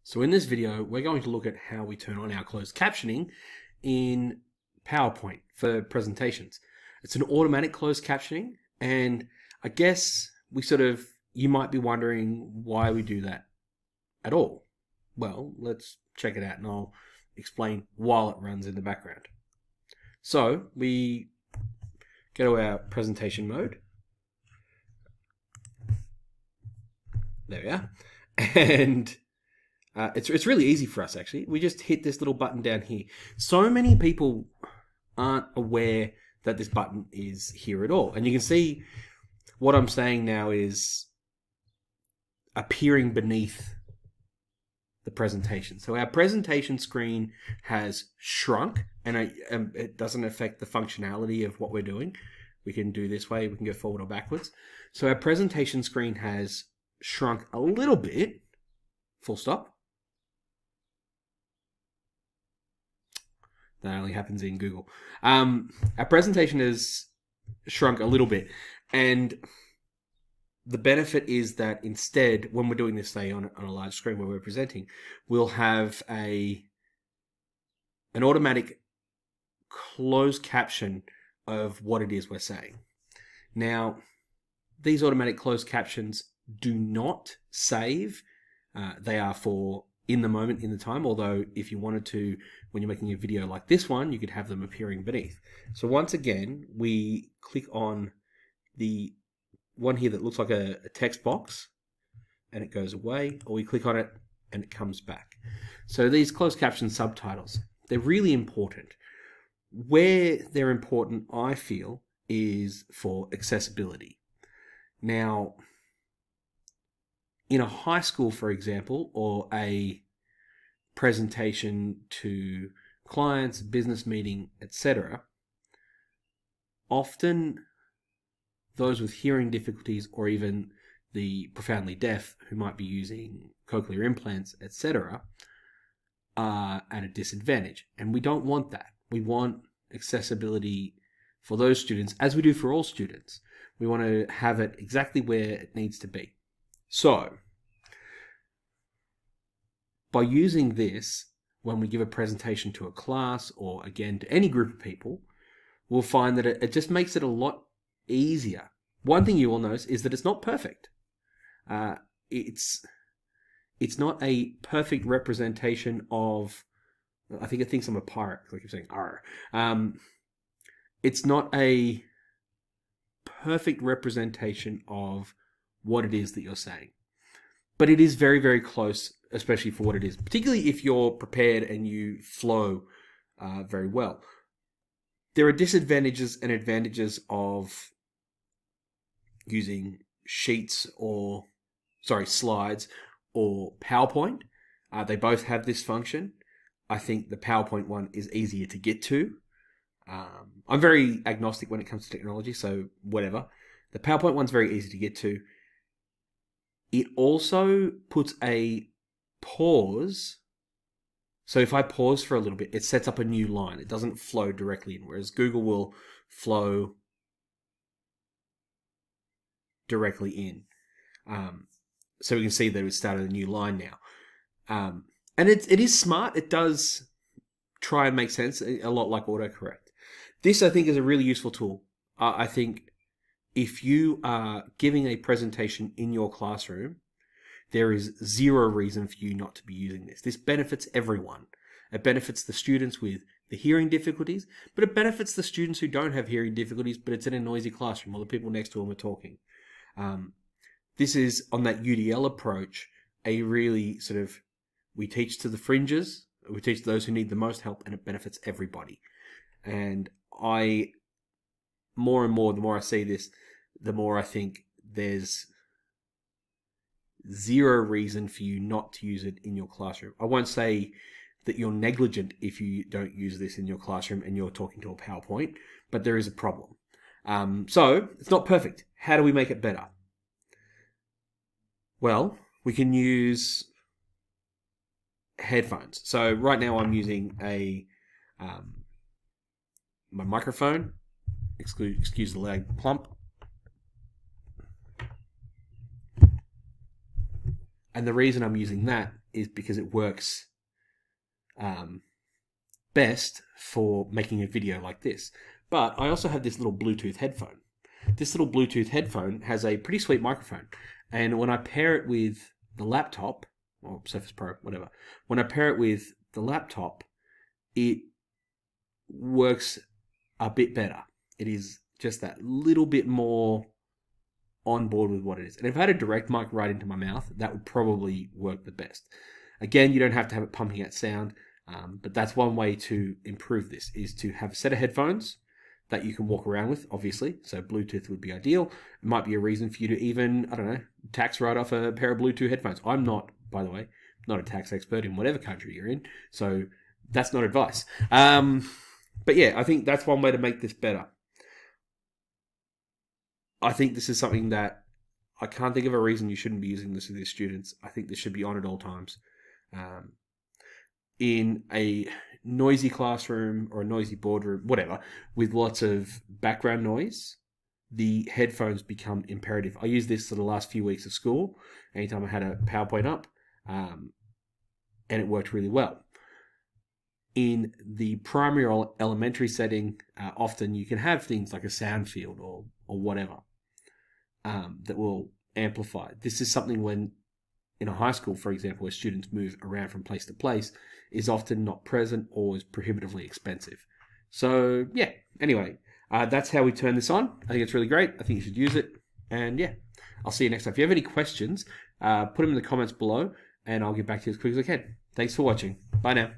So in this video, we're going to look at how we turn on our closed captioning in PowerPoint for presentations. It's an automatic closed captioning, and I guess you might be wondering why we do that at all. Well, let's check it out and I'll explain while it runs in the background. So we go to our presentation mode. There we are. And it's really easy for us, actually. We just hit this little button down here. So many people aren't aware that this button is here at all. And you can see what I'm saying now is appearing beneath the presentation. So our presentation screen has shrunk, and it doesn't affect the functionality of what we're doing. We can do this way, we can go forward or backwards. So our presentation screen has shrunk a little bit, full stop. That only happens in Google. Our presentation has shrunk a little bit, and the benefit is that instead, when we're doing this, say, on a large screen where we're presenting, we'll have an automatic closed caption of what it is we're saying. Now, these automatic closed captions do not save. They are for in the moment, in the time, although if you wanted to, when you're making a video like this one, you could have them appearing beneath. So once again, we click on the one here that looks like a text box, and it goes away, or we click on it and it comes back. So these closed caption subtitles, they're really important. Where they're important, I feel, is for accessibility. Now, in a high school, for example, or a presentation to clients, business meeting, etc., often those with hearing difficulties, or even the profoundly deaf who might be using cochlear implants, etc., are at a disadvantage. And we don't want that. We want accessibility for those students, as we do for all students. We want to have it exactly where it needs to be. So, by using this, when we give a presentation to a class, or again to any group of people, we'll find that it just makes it a lot easier. One thing you will notice is that it's not perfect. It's not a perfect representation of, I think it thinks I'm a pirate, like you're saying, arr. It's not a perfect representation of what it is that you're saying. But it is very, very close, especially for what it is, particularly if you're prepared and you flow very well. There are disadvantages and advantages of using slides or PowerPoint. They both have this function. I think the PowerPoint one is easier to get to. I'm very agnostic when it comes to technology, so whatever. The PowerPoint one's very easy to get to. It also puts a pause. So if I pause for a little bit, it sets up a new line. It doesn't flow directly in, whereas Google will flow directly in. So we can see that it started a new line now. And it is smart. It does try and make sense, a lot like autocorrect. This, I think, is a really useful tool. I think if you are giving a presentation in your classroom, there is zero reason for you not to be using this. This benefits everyone. It benefits the students with the hearing difficulties, but it benefits the students who don't have hearing difficulties, but it's in a noisy classroom or the people next to them are talking. This is, on that UDL approach, a really we teach to the fringes, we teach those who need the most help, and it benefits everybody. And more and more, the more I see this, the more I think there's zero reason for you not to use it in your classroom. I won't say that you're negligent if you don't use this in your classroom and you're talking to a PowerPoint, but there is a problem. So, it's not perfect. How do we make it better? Well, we can use headphones. So right now I'm using my microphone. Excuse the loud plump. And the reason I'm using that is because it works best for making a video like this. But I also have this little Bluetooth headphone. This little Bluetooth headphone has a pretty sweet microphone. And when I pair it with the laptop, or Surface Pro, whatever, when I pair it with the laptop, it works a bit better. It is just that little bit more on board with what it is. And if I had a direct mic right into my mouth, that would probably work the best. Again, you don't have to have it pumping out sound, but that's one way to improve this, is to have a set of headphones that you can walk around with, obviously. So Bluetooth would be ideal. It might be a reason for you to even, I don't know, tax write off a pair of Bluetooth headphones. I'm not, by the way, not a tax expert in whatever country you're in, so that's not advice. But yeah, I think that's one way to make this better. I think this is something that I can't think of a reason you shouldn't be using this with your students. I think this should be on at all times. In a noisy classroom or a noisy boardroom, whatever, with lots of background noise, the headphones become imperative. I used this for the last few weeks of school, anytime I had a PowerPoint up, and it worked really well. In the primary or elementary setting, often you can have things like a sound field or whatever that will amplify. This is something when in a high school, for example, where students move around from place to place, is often not present or is prohibitively expensive. So yeah, anyway, that's how we turn this on. I think it's really great. I think you should use it. And yeah, I'll see you next time. If you have any questions, put them in the comments below and I'll get back to you as quick as I can. Thanks for watching. Bye now.